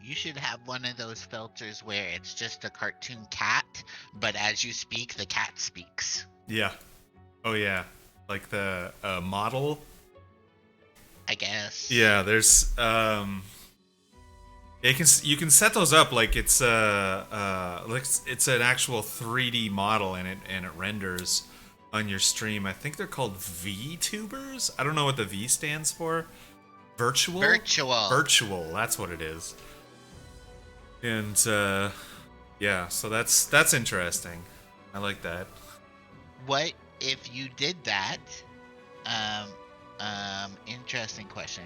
You should have one of those filters where it's just a cartoon cat, but as you speak, the cat speaks. Yeah. Oh yeah. Like the model. I guess. Yeah. There's you can set those up like it's it's an actual 3D model and it renders on your stream. I think they're called VTubers. I don't know what the V stands for. Virtual. Virtual. That's what it is. And yeah, so that's interesting. I like that. What if you did that? Interesting question.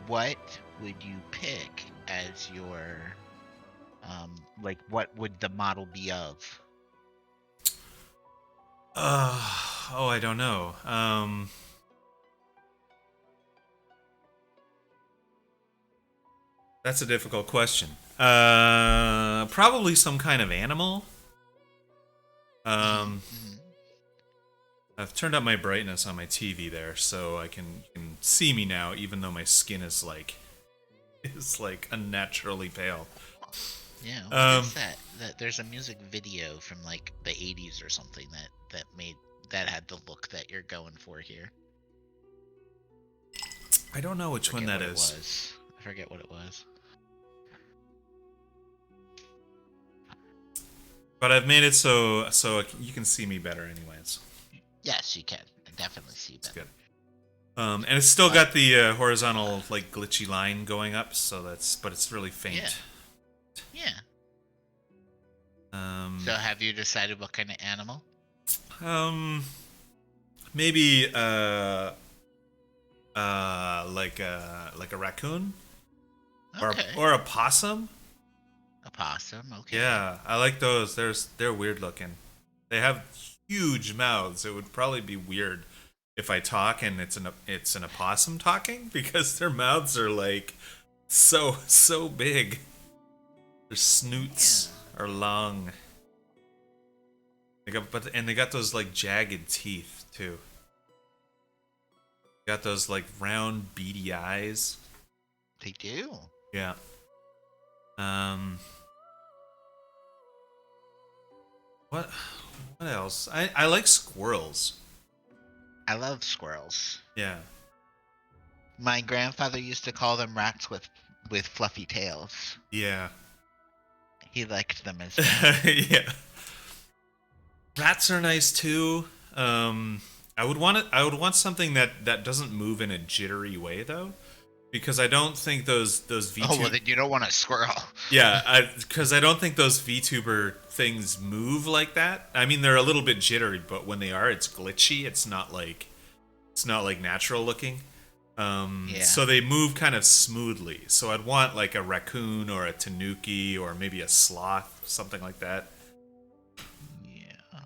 What would you pick as your like what would the model be of? Oh, I don't know. That's a difficult question. Probably some kind of animal. I've turned up my brightness on my TV there, so I can see me now, even though my skin is like unnaturally pale. Yeah, what is that? There's a music video from like the 80s or something that had the look that you're going for here. I don't know which one that is. I forget what it was. But I've made it so you can see me better anyways. Yes, you can. I definitely see you better. Good. And it's still got the horizontal like glitchy line going up, but it's really faint. Yeah. So have you decided what kind of animal? Maybe like a raccoon, Okay. or a possum. A possum, okay. Yeah, I like those. They're weird looking. They have huge mouths. It would probably be weird if I talk and it's an opossum talking, because their mouths are like so big. Their snoots are long. They got those like jagged teeth too. Got those like round beady eyes. They do. Yeah. What else? I like squirrels. I love squirrels. Yeah. My grandfather used to call them rats with fluffy tails. Yeah. He liked them as well. Yeah. Rats are nice too. I would want something that doesn't move in a jittery way though, because I don't think those VTuber. Oh well, then you don't want a squirrel. Yeah, because I don't think those VTuber things move like that. I mean, they're a little bit jittery, but when they are, it's glitchy. It's not like natural looking. Yeah. So they move kind of smoothly. So I'd want like a raccoon or a tanuki or maybe a sloth, something like that. Yeah.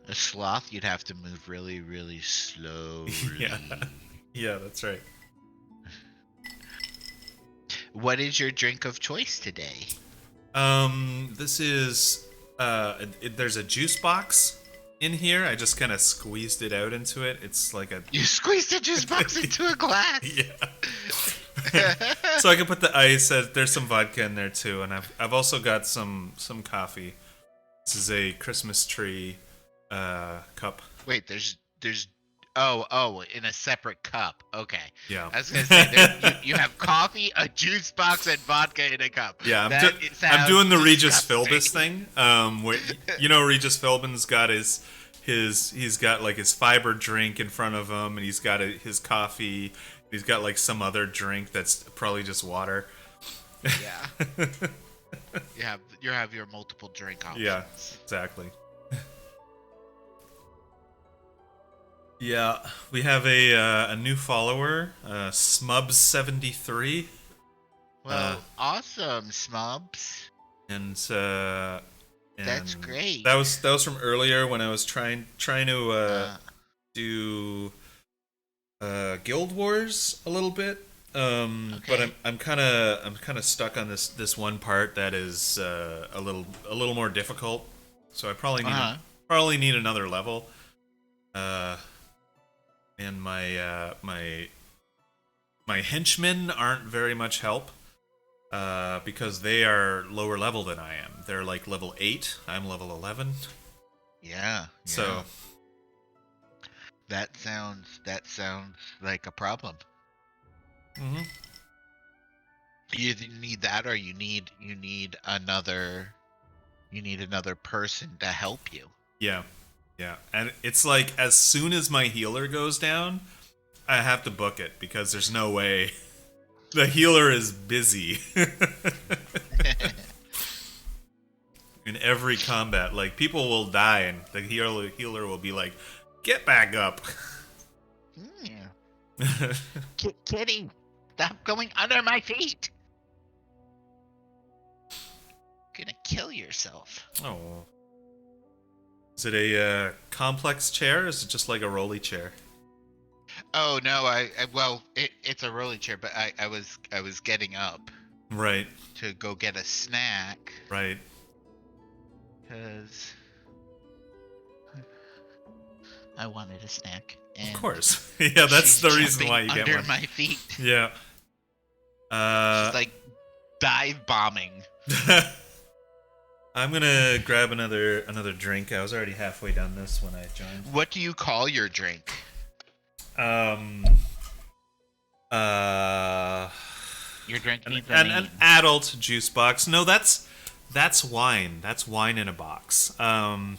A sloth, you'd have to move really, really slowly. Yeah, that's right. What is your drink of choice today? This is there's a juice box in here. I just kind of squeezed it out into it. It's like a You squeezed a juice box into a glass. Yeah. So I can put the ice. There's some vodka in there too, and I've also got some coffee. This is a Christmas tree cup. Wait, there's oh in a separate cup. Okay. Yeah. I was gonna say you have coffee, a juice box, and vodka in a cup. Yeah, I'm doing the Regis disgusting. Philbin thing. Where, Regis Philbin's got he's got like his fiber drink in front of him, and he's got his coffee. He's got like some other drink that's probably just water. Yeah. you have your multiple drink options. Yeah, exactly. Yeah, we have a new follower, Smubs73. Well, awesome, Smubs. And that's great. That was from earlier when I was trying to do Guild Wars a little bit. Okay. But I'm kind of stuck on this one part that is a little more difficult. So I probably need another level. And my henchmen aren't very much help. because they are lower level than I am. They're like level 8. I'm level 11. Yeah, yeah. So, That sounds like a problem. mhm. You either need that, or you need another person to help you. Yeah. Yeah. And it's like as soon as my healer goes down, I have to book it because there's no way. The healer is busy. In every combat. Like, people will die, and the healer will be like, get back up. Yeah. Kitty, stop going under my feet. You're gonna kill yourself. Oh. Is it a complex chair, or is it just like a rolly chair? Oh no, well, it's a rolling chair, but I was getting up Right. to go get a snack Right. because I wanted a snack, Of and course. Yeah, that's she's the reason jumping why you get under one. my feet. Yeah. She's like dive bombing. I'm gonna grab another drink. I was already halfway done this when I joined. What do you call your drink? Um. Uh. Your drink needs a An name. adult juice box. No, that's wine. That's wine in a box. I'm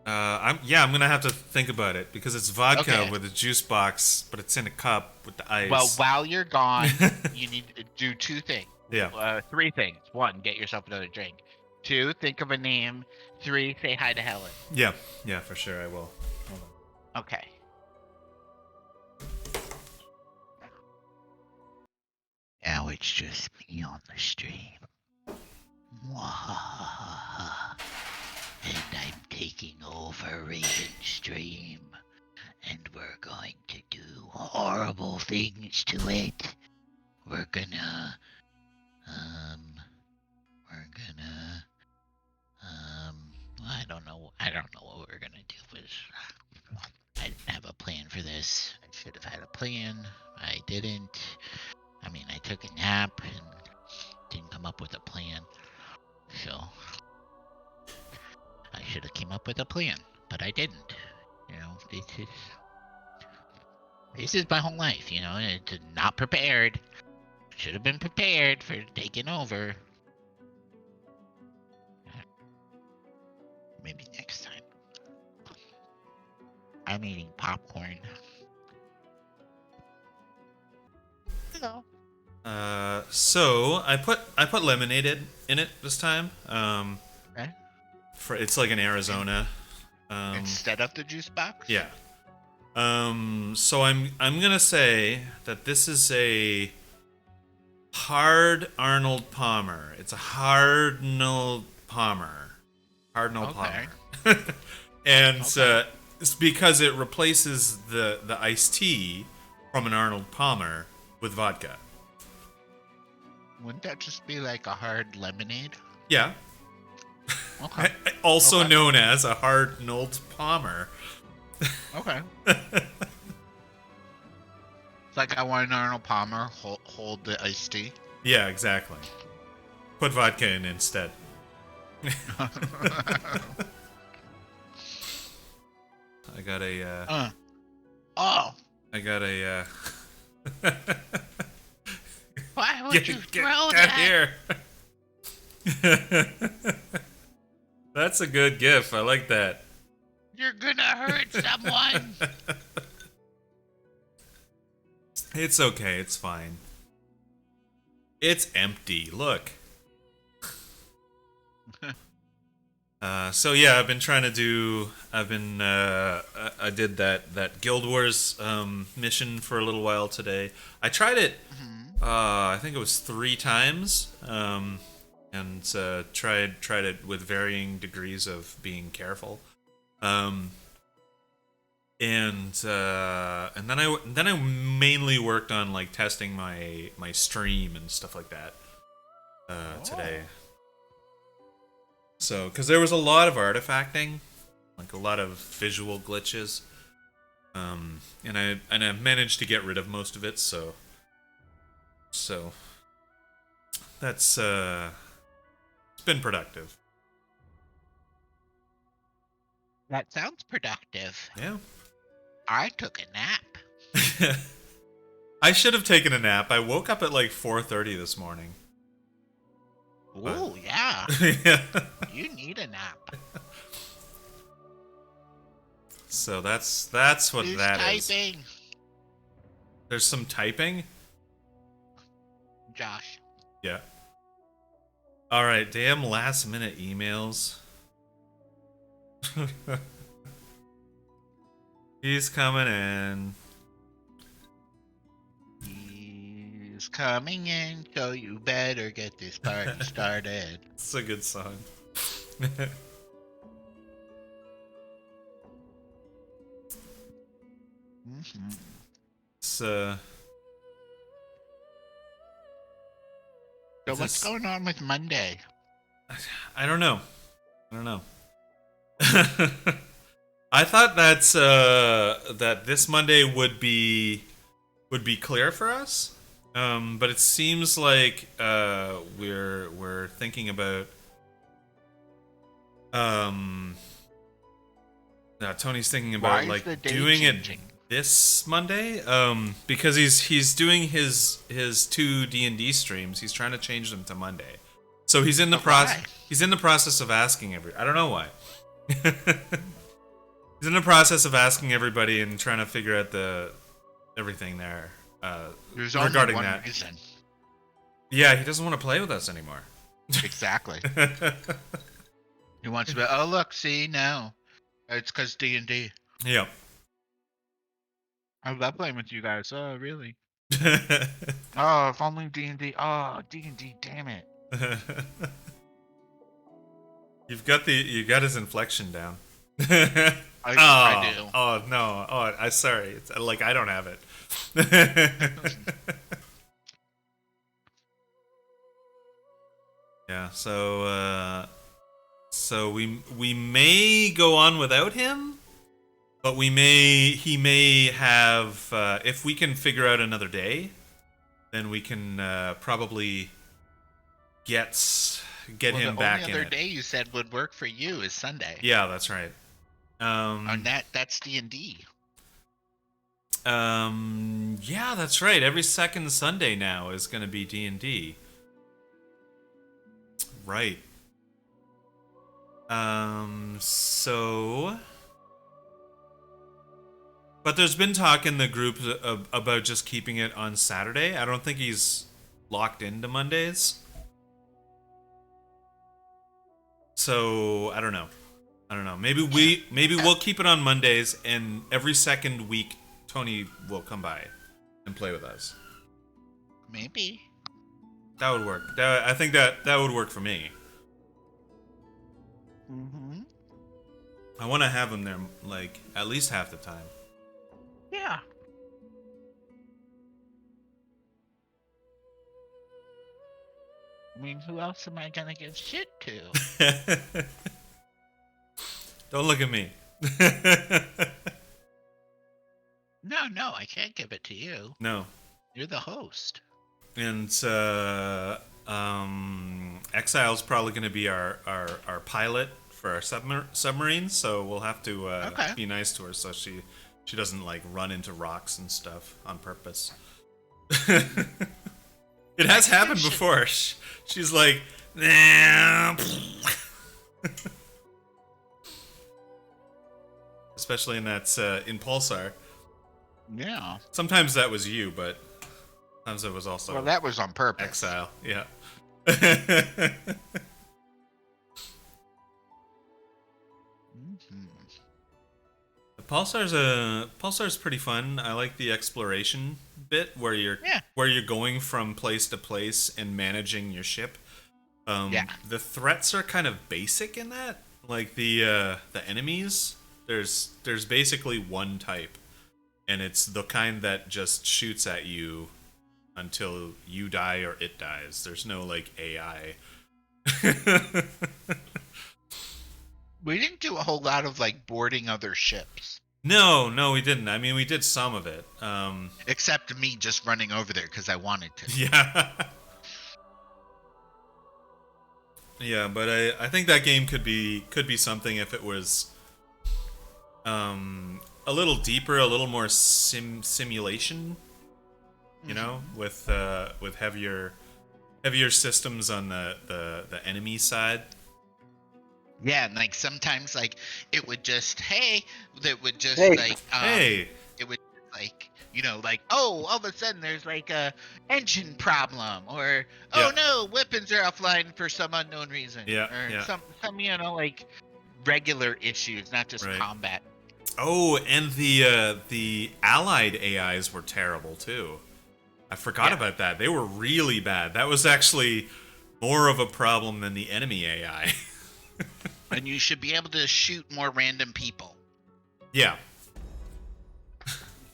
gonna have to think about it because it's vodka Okay. with a juice box, but it's in a cup with the Well, ice. while you're gone, you need to do two things. Yeah. Three things. One, get yourself another drink. Two, think of a name. Three, say hi to Helen. Yeah. Yeah, for sure I will. Hold on. Okay. Now it's just me on the stream. Mwahaha. And I'm taking over Raven's stream. And we're going to do horrible things to it. We're gonna, we're gonna, I don't know what we're gonna do, but I didn't have a plan for this. I should have had a plan. I didn't. I mean, I took a nap and didn't come up with a plan. So I should have came up with a plan, but I didn't. You know, this is my whole life. You know, it's not prepared. Should have been prepared for taking over. Maybe next time. I'm eating popcorn. Hello. So I put lemonade in it this time. Okay. It's like in Arizona. Instead of the juice box? Yeah. So I'm gonna say that this is a hard Arnold Palmer. It's a hard Arnold Palmer. Hard Arnold Okay. Palmer. And Okay. it's because it replaces the iced tea from an Arnold Palmer with vodka. Wouldn't that just be like a hard lemonade? Yeah. Okay. Also Okay. known as a hard Arnold Palmer. Okay. It's like I want an Arnold Palmer hold the iced tea. Yeah, exactly. Put vodka in instead. I got a. Oh, I got a. why would you throw get that? here. That's a good gif. I like that. You're gonna hurt someone. It's okay. It's fine. It's empty. Look. So yeah, I've been trying to do. I did that Guild Wars mission for a little while today. I tried it. I think it was 3 times. And tried it with varying degrees of being careful. And then I mainly worked on like testing my stream and stuff like that today. So, because there was a lot of artifacting, like a lot of visual glitches, and I managed to get rid of most of it. So So that's it's been productive. That sounds productive. Yeah. I took a nap. I should have taken a nap. I woke up at like 4:30 this morning. But Ooh, yeah. yeah. You need a nap. So that's what Who's that is. typing? There's some typing. Josh. Yeah. All right, damn last minute emails. He's coming in. He's coming in, so you better get this party started. It's a good song. Mm-hmm. It's So what's going on with Monday? I don't know. I thought that this Monday would be clear for us, but it seems like we're thinking about Tony's thinking Why about is like the day doing changing? it this Monday, because he's doing his 2 D&D streams. He's trying to change them to Monday, so he's in the process. Why? He's in the process of asking I don't know why. He's in the process of asking everybody and trying to figure out everything there There's regarding only one that. reason. Yeah, he doesn't want to play with us anymore. Exactly. He wants to be, oh, look, see, no. It's because D&D. Yeah. I love playing with you guys. Oh, really? Oh, if only D&D. Oh, D&D, damn it. You got his inflection down. I do. Oh no. Oh, I'm sorry. It's like I don't have it. Yeah, so we may go on without him, but he may have if we can figure out another day, then we can probably get him back in The only other it. day you said would work for you is Sunday. Yeah, that's right. And that's D&D. Yeah, that's right. Every second Sunday now is going to be D&D. Right. So, but there's been talk in the group about just keeping it on Saturday. I don't think he's locked into Mondays. So, I don't know. Maybe we'll keep it on Mondays, and every second week Tony will come by and play with us. Maybe. That would work. I think that would work for me. Mm-hmm. I want to have him there like at least half the time. Yeah. I mean, who else am I gonna give shit to? Don't look at me. No, I can't give it to you. No. You're the host. And Exile's probably going to be our pilot for our submarine, so we'll have to be nice to her so she doesn't like run into rocks and stuff on purpose. It has happened before. She's like, nah. Especially in that in Pulsar. Yeah. Sometimes that was you, but sometimes it was also that was on purpose. Exile. Yeah. Mm-hmm. The Pulsar's pretty fun. I like the exploration bit where you're going from place to place and managing your ship. The threats are kind of basic in that. Like the enemies, there's basically one type, and it's the kind that just shoots at you until you die or it dies. There's no like AI. We didn't do a whole lot of like boarding other ships. No, we didn't. I mean, we did some of it. Except me just running over there because I wanted to. Yeah. Yeah, but I think that game could be something if it was a little deeper, a little more simulation, you know, with heavier systems on the enemy side. Yeah, and like sometimes like it would just that would just Hey. like Hey. it would like like all of a sudden there's like a engine problem or Yeah. oh no weapons are offline for some unknown reason Yeah, or yeah. some like regular issues, not just Right. combat. Oh, and the allied AIs were terrible too. I forgot about that. They were really bad. That was actually more of a problem than the enemy AI. And you should be able to shoot more random people. Yeah.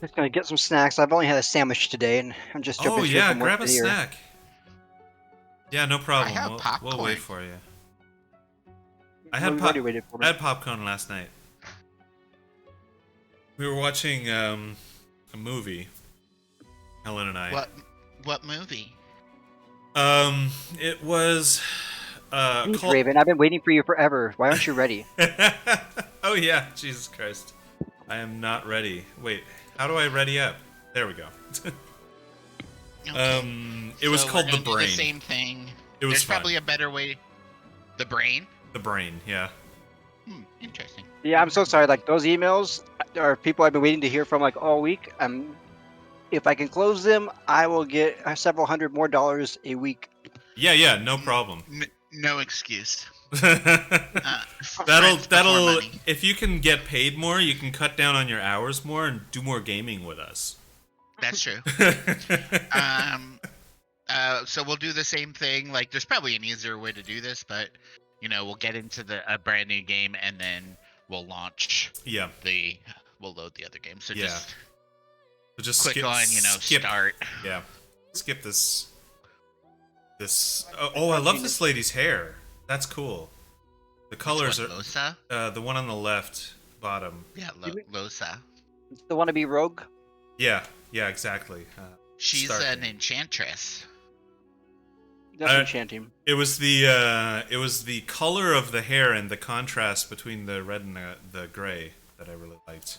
Just gonna get some snacks. I've only had a sandwich today, and I'm just jumping straight from work grab a to here. snack. Yeah, no problem. I have We'll popcorn. wait for you. I Well, had we've already waited for me. I had popcorn last night. We were watching a movie. Helen and I. What movie? It was Thanks, called... Raven. I've been waiting for you forever. Why aren't you ready? Oh yeah, Jesus Christ. I am not ready. Wait, how do I ready up? There we go. Okay. It was So called we're The gonna do Brain. the same thing. It was There's fun. probably a better way. The Brain? The Brain, yeah. Interesting. Yeah, I'm so sorry. Like those emails are people I've been waiting to hear from like all week. If I can close them, I will get several hundred more dollars a week. Yeah, no problem. No excuse. That'll Friends before money. if you can get paid more, you can cut down on your hours more and do more gaming with us. That's true. So we'll do the same thing. Like, there's probably an easier way to do this, but we'll get into a brand new game and then we'll launch. Yeah. We'll load the other game. So Yeah. Just click skip, on skip. start. Yeah. Skip this. I love this lady's hair. That's cool. The colors are Losa? the one on the left bottom. Yeah, Losa. The wannabe rogue. Yeah, exactly. She's Starkey. an enchantress. That's enchanting. It was the color of the hair and the contrast between the red and the gray that I really liked.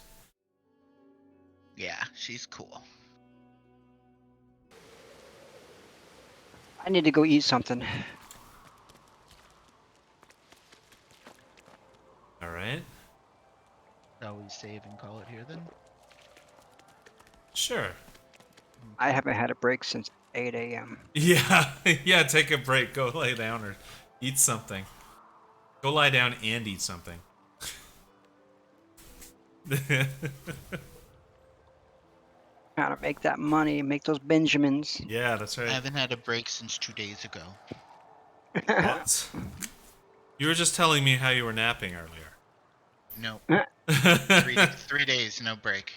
Yeah, she's cool. I need to go eat something. All right. Shall we save and call it here then? Sure. I haven't had a break since 8 a.m. Yeah, yeah. Take a break. Go lay down or eat something. Go lie down and eat something. Gotta make that money, make those Benjamins. Yeah, that's right. I haven't had a break since 2 days ago. What? You were just telling me how you were napping earlier. No. 3 days, no break.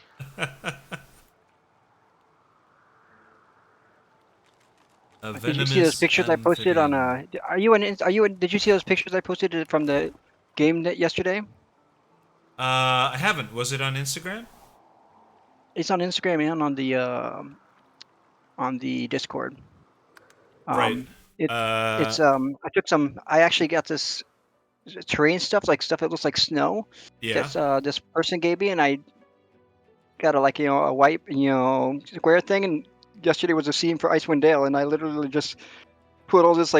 Did you see those pictures I posted on? Did you see those pictures I posted from the game yesterday? I haven't. Was it on Instagram? It's on Instagram and on the Discord. Right. It's I took some. I actually got this terrain stuff, like stuff that looks like snow. Yeah. That's this person gave me, and I got a white square thing. And yesterday was a scene for Icewind Dale, and I literally just put all this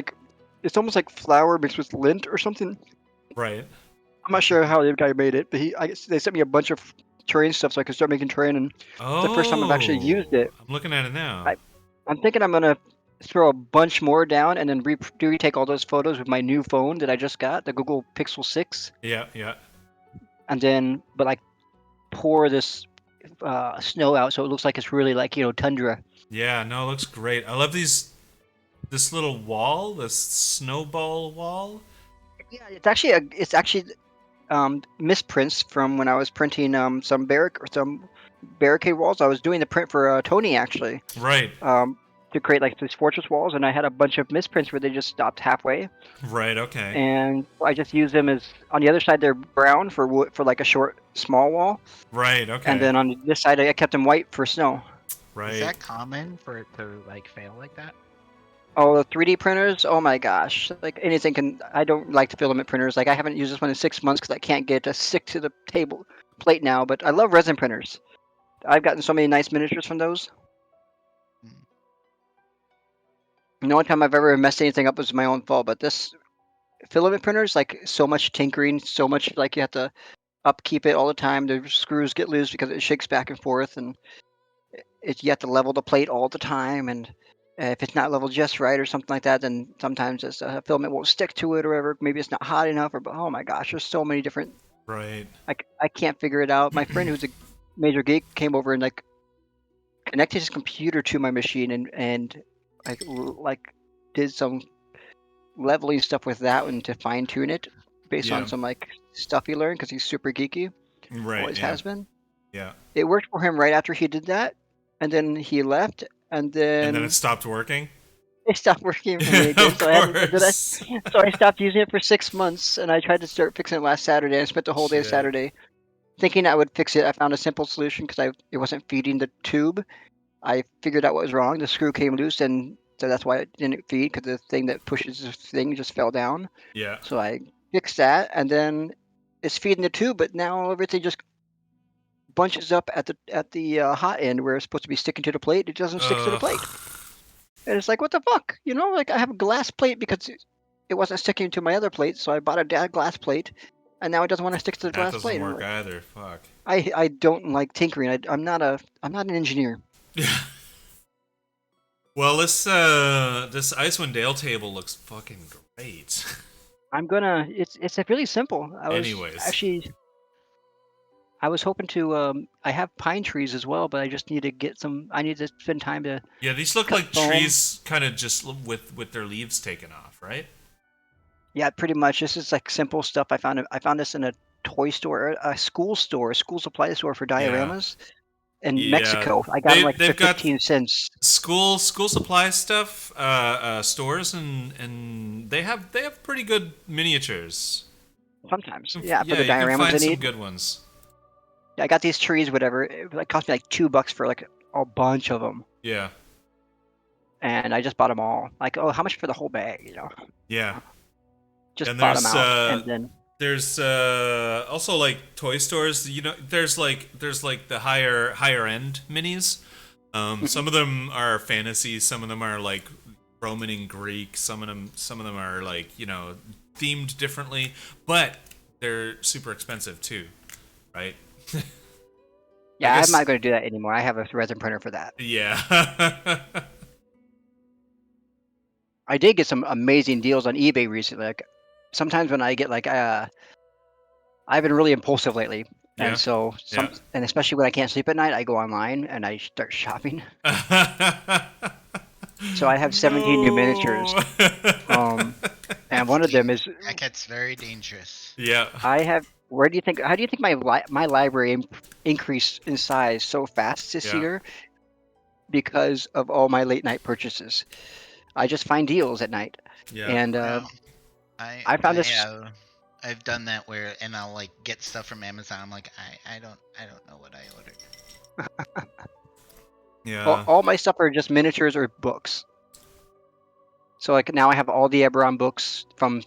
it's almost like flour mixed with lint or something. Right. I'm not sure how the guy made it, but they sent me a bunch of terrain stuff so I could start making terrain, and it's the first time I've actually used it. I'm looking at it now. I'm thinking I'm gonna throw a bunch more down and then retake all those photos with my new phone that I just got, the Google Pixel 6. Yeah. And then, pour this snow out so it looks like it's really tundra. Yeah, no, it looks great. I love this little wall, this snowball wall. Yeah, it's actually misprints from when I was printing some barricade walls. I was doing the print for Tony actually. Right. to create like these fortress walls, and I had a bunch of misprints where they just stopped halfway, Right. Okay. and I just used them as on the other side they're brown for wood for like a short small wall, Right. and Okay. then on this side I kept them white for snow. Right. Is that common for it to like fail like that? Oh, the 3D printers! Oh my gosh! Like anything can. I don't like the filament printers. Like I haven't used this one in 6 months because I can't get it to stick to the table plate now. But I love resin printers. I've gotten so many nice miniatures from those. Mm. The only time I've ever messed anything up was my own fault. But this filament printers, like so much tinkering, so much like you have to upkeep it all the time. The screws get loose because it shakes back and forth, and you have to level the plate all the time. And if it's not leveled just right or something like that, then sometimes this filament won't stick to it or whatever. Maybe it's not hot enough, or oh my gosh, there's so many different. Right. I can't figure it out. My friend who's a major geek came over and like connected his computer to my machine and like did some leveling stuff with that one to fine tune it based on Yeah. some like stuff he learned because he's super geeky. Right. Always Yeah. has been. Yeah. It worked for him right after he did that, and then he left, and And then it then stopped working. it stopped working for me again. Of So I haven't. course. So I stopped using it for 6 months, and I tried to start fixing it last Saturday. I spent the whole day Shit. Saturday thinking I would fix it. I found a simple solution because it wasn't feeding the tube. I figured out what was wrong. The screw came loose, and so that's why it didn't feed because the thing that pushes the thing just fell down. Yeah. So I fixed that, and then it's feeding the tube, but now everything just bunches up at the hot end where it's supposed to be sticking to the plate. It doesn't stick to the plate, and it's like, what the fuck? You know, like I have a glass plate because it wasn't sticking to my other plate, so I bought a glass plate, and now it doesn't want to stick to the That glass doesn't plate. And I'm work like, either. Fuck. I don't like tinkering. I'm not an engineer. Yeah. Well, this Icewind Dale table looks fucking great. I'm gonna. It's really simple. Anyways. I was hoping to. I have pine trees as well, but I just need to get some. I need to spend time to Yeah, these look cut like foam. trees, kind of just with their leaves taken off, right? Yeah, pretty much. This is like simple stuff. I found this in a toy store, a school store, a school supply store for Yeah. dioramas in Yeah. Mexico. I got them like for They've got 15 cents. school supply stuff, stores, and they have pretty good miniatures. Sometimes, yeah, for Yeah, the you can dioramas I find some need. good ones. I got these trees, whatever. It like cost me like $2 for like a bunch of them, Yeah. and I just bought them all. Like, oh, how much for the whole bag? You know, Yeah. just And bought them out, and then there's also like toy stores. You know, there's like the higher end minis. Some of them are fantasy. Some of them are like Roman and Greek. Some of them are like themed differently, but they're super expensive too, right? yeah, I'm guess- not going to do that anymore. I have a resin printer for that. Yeah. I did get some amazing deals on eBay recently. Like sometimes when I get like I've been really impulsive lately, Yeah. and so Yeah. and especially when I can't sleep at night, I go online and I start shopping. So I have 17 new miniatures. And one of them is That gets very dangerous. Yeah. I have. Where do you think? How do you think my library increased in size so fast this Yeah. year? Because of all my late night purchases. I just find deals at night, Yeah. and No, I found this. I've done that and I'll like get stuff from Amazon. I'm like, I don't know what I ordered. Yeah. All my stuff are just miniatures or books. So like now I have all the Eberron books from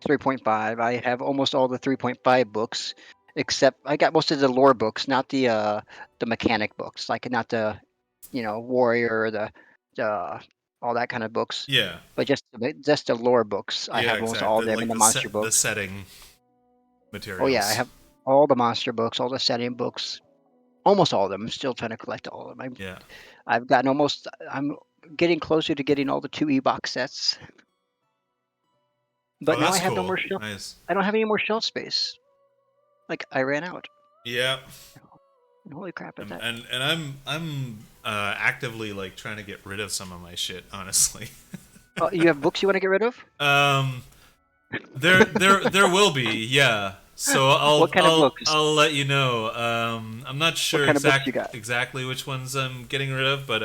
3.5. I have almost all the 3.5 books, except I got most of the lore books, not the mechanic books, like not the warrior or the all that kind of books, Yeah. but just the lore books. I Yeah, have almost exactly. all of them Like and the the monster the books. setting materials. Oh yeah, I have all the monster books, all the setting books, almost all of them. I'm still trying to collect all of them. Yeah. I've gotten almost. I'm getting closer to getting all the 2E box sets. But now that's I have no cool. more shelf. Nice. I don't have any more shelf space. Like I ran out. Yeah. And holy crap! At that. And I'm actively like trying to get rid of some of my shit, honestly. Oh, you have books you want to get rid of? There will be, yeah. So What kind of books? I'll let you know. I'm not sure kind of books you got? exactly which ones I'm getting rid of, but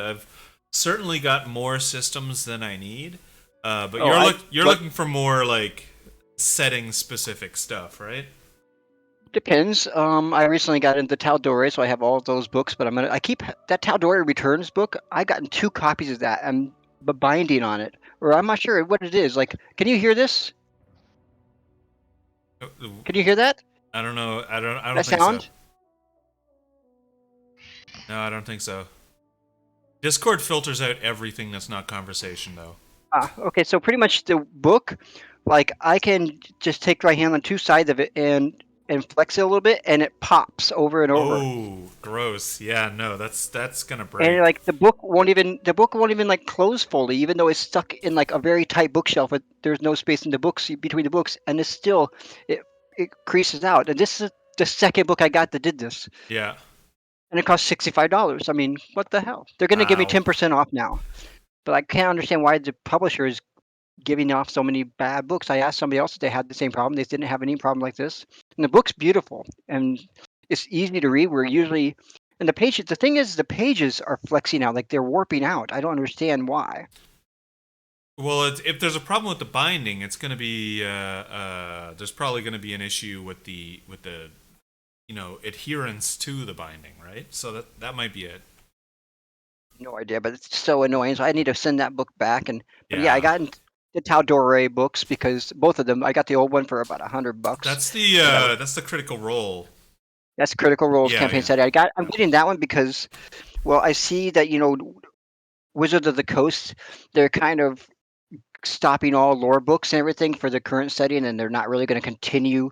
certainly got more systems than I need. But Oh, you're but looking for more like setting specific stuff, right? depends. I recently got into Taldore, so I have all of those books. But I keep that Taldore Returns book. I gotten 2 copies of that. I'm binding on it, or I'm not sure what it is. Like, can you hear this? Uh, Can you hear that? I don't know. I don't That think so. sound? No, I don't think so. Discord filters out everything that's not conversation, though. Ah, okay. So pretty much the book, like I can just take my hand on 2 sides of it and flex it a little bit, and it pops over and over. Oh, gross. Yeah, no, that's gonna And break. like the book won't even like close fully, even though it's stuck in like a very tight bookshelf. But there's no space in the books between the books, and it's still it it creases out. And this is the second book I got that did this, Yeah. and it cost $65. I mean, what the hell? They're gonna give me Wow. 10% off now, but I can't understand why the publisher is giving off so many bad books. I asked somebody else if they had the same problem. They didn't have any problem like this. And the book's beautiful and it's easy to read. We're usually and the thing is the pages are flexing out, like they're warping out. I don't understand why. Well, if there's a problem with the binding, it's going to be there's probably going to be an issue with the adherence to the binding, right? So that might be it. No idea, but it's so annoying. So I need to send that book back. And but yeah, I Yeah, got the Taldore books because both of them. I got the old one for about $100. So that's the Critical Role. that's Critical Role's Yeah, campaign yeah, study. I'm getting that one because well, I see that Wizards of the Coast, they're kind of stopping all lore books and everything for the current setting, and they're not really going to continue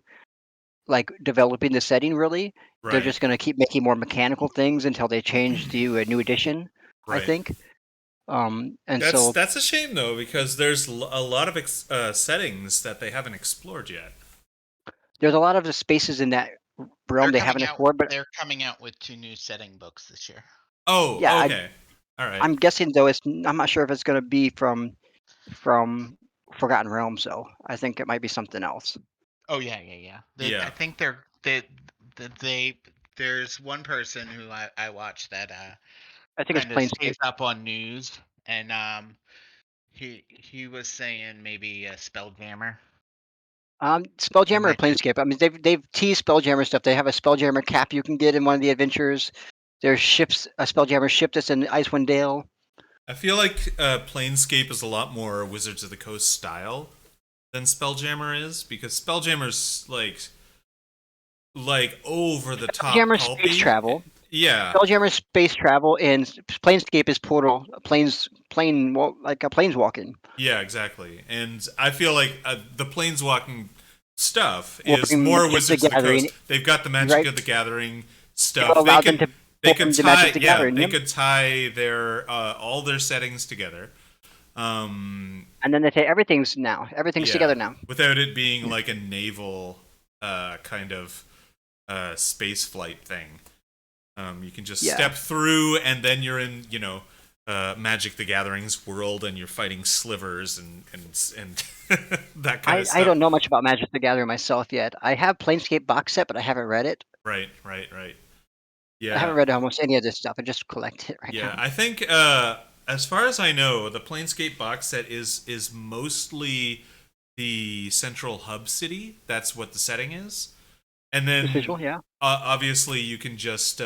like developing the setting. Really, they're right, just going to keep making more mechanical things until they change to a new edition. I right. think. And so That's a shame though because there's a lot of settings that they haven't explored yet. there's a lot of the spaces in that realm They're they coming haven't out. explored. But They're coming out with 2 new setting books this year. yeah, Oh, okay, all right. I'm guessing though I'm not sure if it's going to be from Forgotten Realms. So I think it might be something else. Oh yeah, yeah, yeah. I Yeah, think they there's one person who I watch that I think it's kind of Planescape. stays up on news, and he was saying maybe a Spelljammer. They Spelljammer or might do. Planescape. I mean, they've teased Spelljammer stuff. They have a Spelljammer cap you can get in one of the adventures. There's ships, a Spelljammer ship that's in Icewind Dale. I feel like Planescape is a lot more Wizards of the Coast style than Spelljammer is because Spelljammer's like over the top Spelljammer space pulpy. travel. Yeah, Spelljammer space travel, and Planescape is portal like a planeswalking. yeah, exactly. And I feel like the planeswalking stuff Will is bring more Magic the Wizards of the Gathering, Coast. They've got the Magic right? of the Gathering It'll stuff. allow them to They could form the Magic tie the yeah Gathering. they Yep. could tie their all their settings together. And then they say everything's Yeah, together now. without it being like a naval kind of space flight thing. You can just Yeah. step through, and then you're in, Magic the Gathering's world, and you're fighting slivers and that kind of I stuff. don't know much about Magic the Gathering myself yet. I have Planescape box set, but I haven't read it. Right, right, right. I Yeah, haven't read almost any of this stuff. I just collect it right yeah. now. I think, as far as I know, the Planescape box set is mostly the central hub city. That's what the setting is. And The then visual, yeah. obviously you can just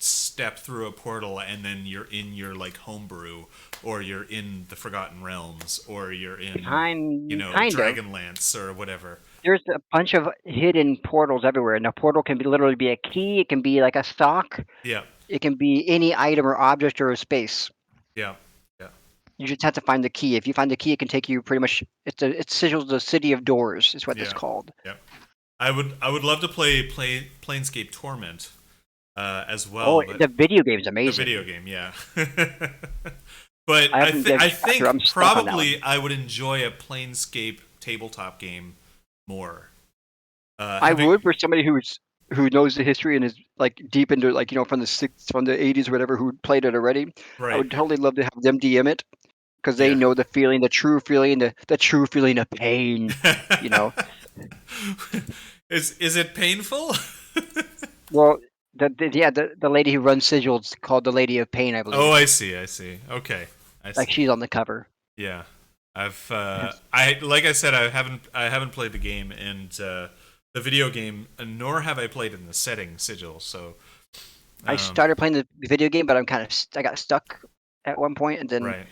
step through a portal and then you're in your like homebrew, or you're in the Forgotten Realms, or you're in Kind of. Dragonlance or whatever. There's a bunch of hidden portals everywhere, and a portal can literally be a key. It can be like a stock. Yeah, It can be any item or object or a space. yeah, yeah, You just have to find the key. If you find the key, it can take you pretty much. It sigils the City of Doors, is what it's yeah, called. yeah. I would love to play Planescape Torment as Oh, well, but the video game's the amazing. video game, yeah. But I haven't been I after. I'm think stuck on that one. probably I would enjoy a Planescape tabletop game more. I Having would for somebody who knows the history and is like deep into like from the 80s or whatever who played it already. I right, would totally love to have them DM it because they yeah. know the feeling, the true feeling of pain. You know, Is it painful? well, The lady who runs sigils called the Lady of Pain, I Oh, believe. I see. I see. Okay, I Like see. she's on the cover. Yeah, I've Yes. I like I said, I haven't played the game and the video game, nor have I played in the setting sigil. So I um, started playing the video game, but I got stuck at one point, and then right,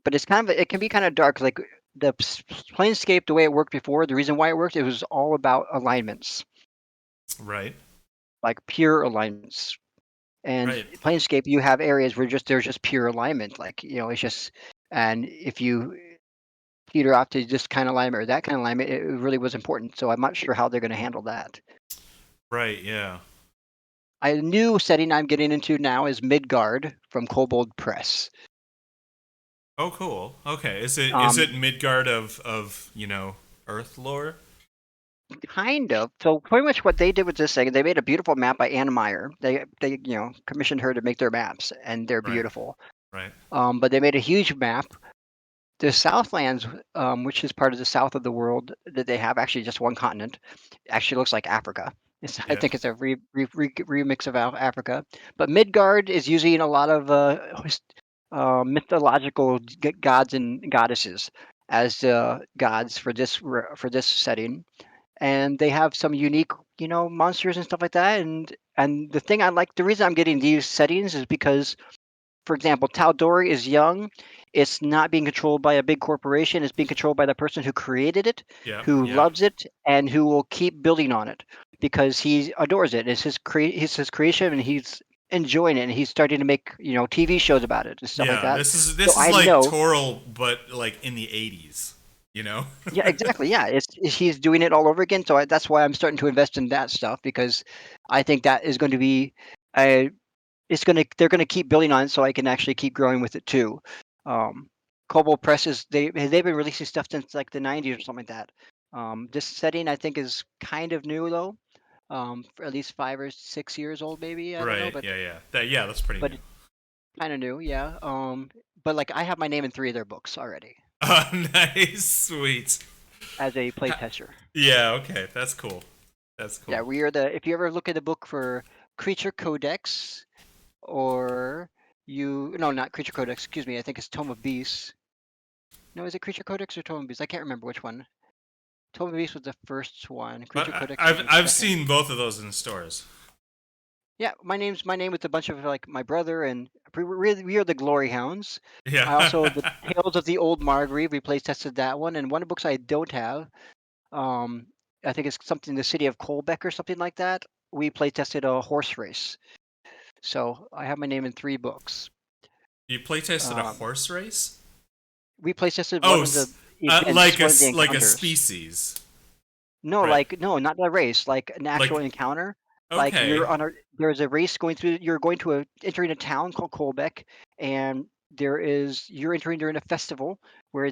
but it's kind of it can be kind of dark. Like the Planescape, the way it worked before, the reason why it worked, it was all about alignments, right, like pure alignments. And right. Planescape, you have areas where there's just pure alignment, like it's just and if you peter off to this kind of alignment or that kind of alignment, it really was important. So I'm not sure how they're going to handle that. Right, yeah. A new setting I'm getting into now is Midgard from Kobold Press. Oh, cool. Okay, is it Um, Midgard of Earth lore? Kind of. So pretty much what they did with this thing, they made a beautiful map by Anna Meyer. They commissioned her to make their maps, and they're Right, beautiful. right. But they made a huge map. The Southlands, which is part of the south of the world that they have, actually just one continent, actually looks like Africa. I Yeah, think it's a remix of Africa. But Midgard is using a lot of mythological gods and goddesses as gods for this setting, and they have some unique, monsters and stuff like that. And the thing I like, the reason I'm getting these settings is because, for example, Tal'Dorei is young. It's not being controlled by a big corporation. It's being controlled by the person who created it, yeah, who yeah. loves it, and who will keep building on it because he adores it. It's his creation, and he's enjoying it. And he's starting to make TV shows about it and stuff like Yeah, that. this is So this is I like know, Toral, but like in the '80s. You know? yeah, exactly, yeah. He's doing it all over again. So that's why I'm starting to invest in that stuff because I think that is going to be a they're gonna keep building on it so I can actually keep growing with it too. Um, Kobold Press they've been releasing stuff since like the 90s or something like that. This setting I think is kind of new though, for at least 5 or 6 years old maybe. I don't know, Right. but Yeah, yeah. That's pretty but new. it's kind of new, yeah. But like I have my name in 3 of their books already Nice, sweet. as a Ha- playtester. Yeah. Okay, that's cool. That's Yeah, cool. we are the if you ever look at the book for Creature Codex or no, not Creature Codex, excuse me, I think it's Tome of Beasts. No, is it Creature Codex or Tome of Beasts? I can't remember which one. Tome of Beasts was the first one. But Creature Codex was I've the I've second. seen both of those in stores. Yeah, my name with a bunch of like my brother and we are the Glory Hounds. I also Yeah. the Tales of the Old Margrave. We play tested that one, and one of the books I don't have. Um, I think it's something the City of Colbeck or something like that. We play tested a horse race. So I have my name in 3 books. You playtested a Um, horse race? we play tested Oh, one of the like events, one of the like a encounters. species, No, right? not a race, like an actual Like, encounter. Like okay, there's a race going through. You're going to entering a town called Colbeck, and you're entering during a festival where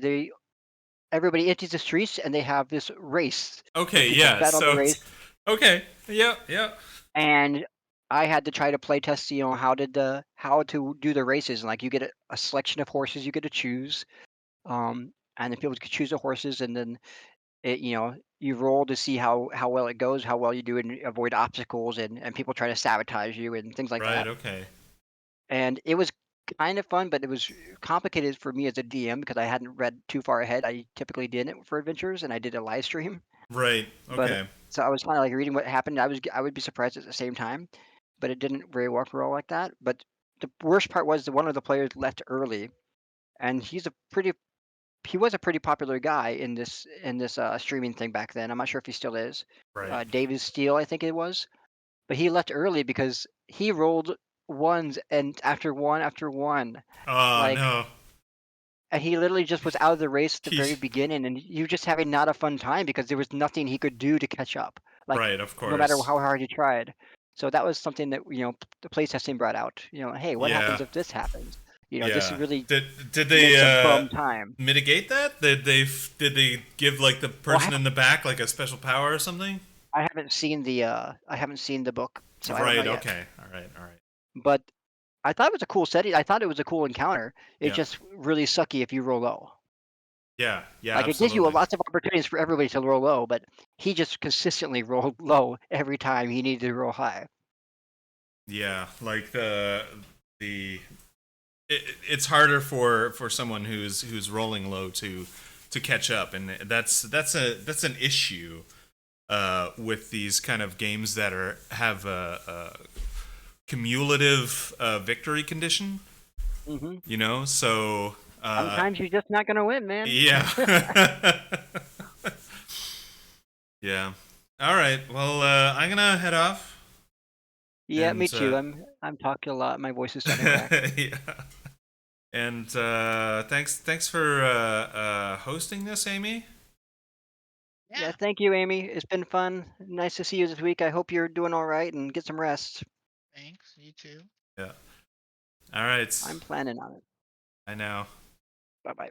everybody empties the streets and they have this race where okay, people yeah. bet on the So, race. okay, yeah, yeah. And I had to try to play test, how to do the races. And like you get a selection of horses you get to choose, and then people could choose the horses, and then you roll to see how well it goes, how well you do, and avoid obstacles, and people try to sabotage you and things like Right, that. okay, And it was kind of fun, but it was complicated for me as a DM because I hadn't read too far ahead. I typically didn't for adventures, and I did a live stream. right, But okay, so I was kind of like reading what happened. I would be surprised at the same time, but it didn't very work well like that. But the worst part was that one of the players left early, and he was a pretty popular guy in this streaming thing back then. I'm not sure if he still is. right. David Steele, I think it was, but he left early because he rolled ones and after one, Oh like, no, and he literally just was out of the race at the he. very beginning, and you just having not a fun time because there was nothing he could do to catch up, like Right, of no matter course. how hard he tried. So that was something that the playtesting brought out. Hey, what Yeah, happens if this happens? This yeah. really Did they makes a fun time. mitigate that? Did they give like the Well, person in the back like a special power or something? I haven't seen the book, so I don't know Right. yet. Okay. All right. All right. But I thought it was a cool setting. I thought it was a cool encounter. It's Yeah. just really sucky if you roll low. Yeah. Yeah. Like it gives you Absolutely. lots of opportunities for everybody to roll low, but he just consistently rolled low every time he needed to roll high. Yeah, like it's harder for someone who's rolling low to catch up, and that's an issue with these kind of games that have a cumulative victory condition. Hmm. You know, so Sometimes you're just not gonna win, man. yeah. Yeah. All right. Well, I'm gonna head off. Yeah, me And too. I'm talking a lot. My voice is starting to crack. yeah. And thanks for hosting this, Amy. Yeah, Yeah, thank you, Amy. It's been fun. Nice to see you this week. I hope you're doing all right and get some rest. thanks. You too. Yeah. All right. I'm planning on it. I know. Bye bye.